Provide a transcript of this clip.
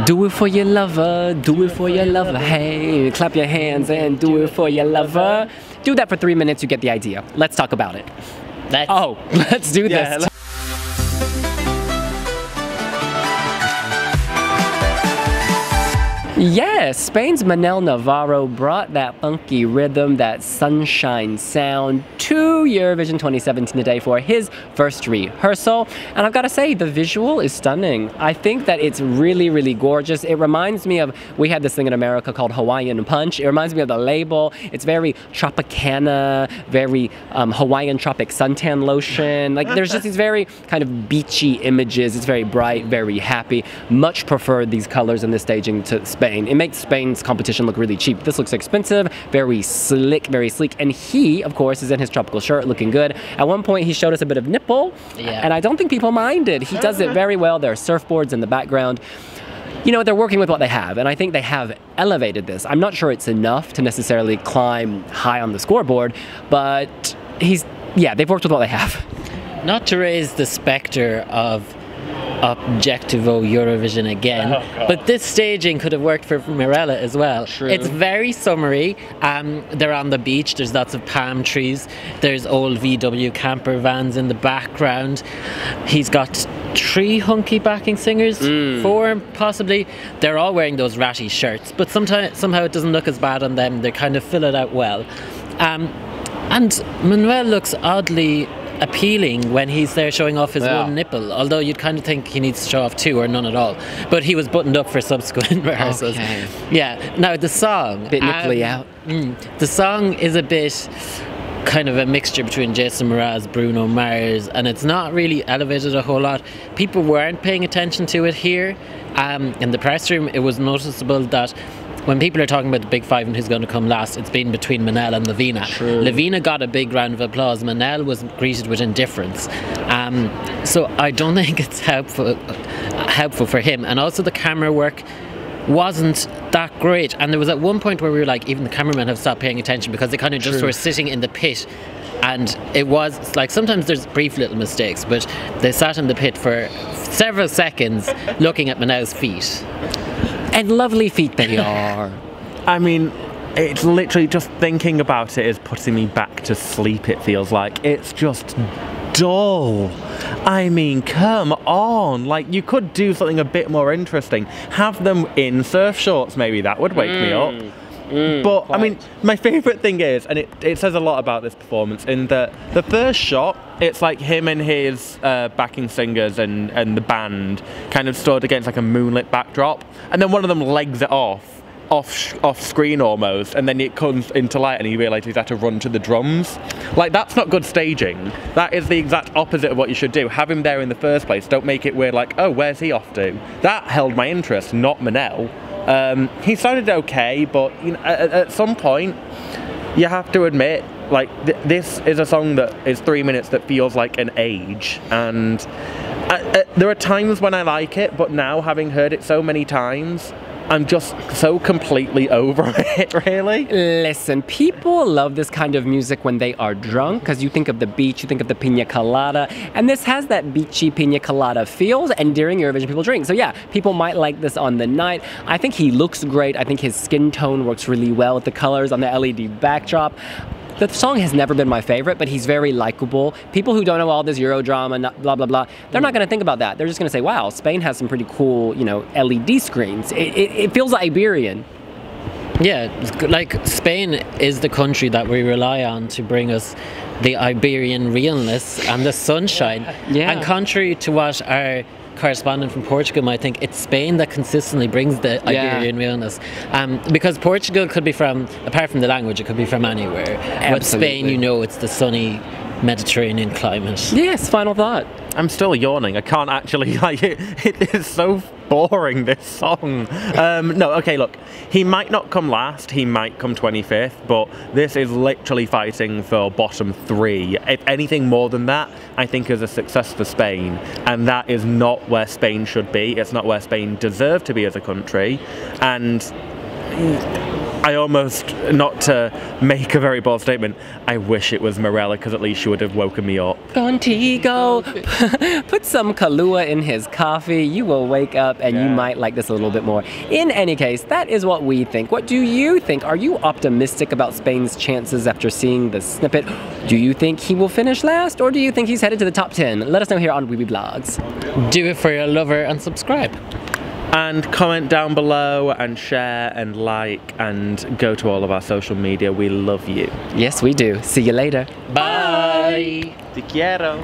Do it for your lover, do it for your lover. Hey, clap your hands and do it for your lover. Do that for 3 minutes, you get the idea. Let's talk about it. Let's do this. Yes, Spain's Manel Navarro brought that funky rhythm, that sunshine sound to Eurovision 2017 today for his first rehearsal. And I've got to say, the visual is stunning. I think that it's really, really gorgeous. It reminds me of, we had this thing in America called Hawaiian Punch. It reminds me of the label. It's very Tropicana, very Hawaiian tropic suntan lotion. Like, there's just these very kind of beachy images. It's very bright, very happy. Much prefer these colors in this staging to Spain. It makes Spain's competition look really cheap. This looks expensive, very slick, very sleek, and he, of course, is in his tropical shirt looking good. At one point, he showed us a bit of nipple, and I don't think people minded. He does it very well. There are surfboards in the background. You know, they're working with what they have, and I think they have elevated this. I'm not sure it's enough to necessarily climb high on the scoreboard, but they've worked with what they have. Not to raise the specter of Objectivo Eurovision again, but this staging could have worked for Mirella as well. True. It's very summery. They're on the beach, there's lots of palm trees, there's old VW camper vans in the background. He's got 3 hunky backing singers, 4 possibly. They're all wearing those ratty shirts, but somehow it doesn't look as bad on them. They kind of fill it out well. And Manuel looks oddly appealing when he's there showing off his one nipple, although you'd kind of think he needs to show off 2 or none at all, but he was buttoned up for subsequent rehearsals. Now the song, bit nipply out. The song is a bit kind of a mixture between Jason Mraz, Bruno Mars, and it's not really elevated a whole lot. People weren't paying attention to it here. In the press room, it was noticeable that when people are talking about the big 5 and who's going to come last, it's been between Manel and Lavina. Lavina got a big round of applause. Manel was greeted with indifference. So I don't think it's helpful for him. And also the camera work wasn't that great. And there was at one point where we were like, even the cameramen have stopped paying attention because they kind of just were sitting in the pit. And it was like, sometimes there's brief little mistakes, but they sat in the pit for several seconds looking at Manel's feet. And lovely feet they are. I mean, it's literally, just thinking about it is putting me back to sleep, it feels like. It's just dull. I mean, come on. Like, you could do something a bit more interesting. Have them in surf shorts, maybe. That would wake me up. But, I mean, my favourite thing is, and it says a lot about this performance, in that the first shot, it's like him and his backing singers and the band kind of stood against like a moonlit backdrop, and then one of them legs it off screen almost, and then it comes into light and he realises he's had to run to the drums. Like, that's not good staging. That is the exact opposite of what you should do. Have him there in the first place. Don't make it weird like, oh, where's he off to? That held my interest, not Manel. He sounded okay, but you know, at some point you have to admit, like, this is a song that is 3 minutes that feels like an age, and there are times when I like it, but now, having heard it so many times, I'm just so completely over it, really. Listen, people love this kind of music when they are drunk, because you think of the beach, you think of the pina colada, and this has that beachy pina colada feel, and during Eurovision people drink. So yeah, people might like this on the night. I think he looks great. I think his skin tone works really well with the colors on the LED backdrop. The song has never been my favorite, but he's very likable. People who don't know all this Euro drama, blah, blah, blah, they're not going to think about that. They're just going to say, wow, Spain has some pretty cool, you know, LED screens. It feels Iberian. Yeah, like, Spain is the country that we rely on to bring us the Iberian realness and the sunshine. And contrary to what our correspondent from Portugal might think, it's Spain that consistently brings the Iberian realness. Because Portugal could be from, apart from the language, it could be from anywhere. But Spain, you know, it's the sunny Mediterranean climate. Yes, final thought. I'm still yawning. I can't actually, like, it is so boring, this song. No, okay, look, he might not come last, he might come 25th, but this is literally fighting for bottom 3. If anything more than that, I think is a success for Spain, and that is not where Spain should be. It's not where Spain deserve to be as a country, and I almost, not to make a very bold statement, I wish it was Morella because at least she would have woken me up. Contigo, put some Kahlua in his coffee. You will wake up and you might like this a little bit more. In any case, that is what we think. What do you think? Are you optimistic about Spain's chances after seeing the snippet? Do you think he will finish last, or do you think he's headed to the top 10? Let us know here on wiwibloggs. Do it for your lover and subscribe. And comment down below and share and like and go to all of our social media. We love you. Yes, we do. See you later. Bye. Te quiero.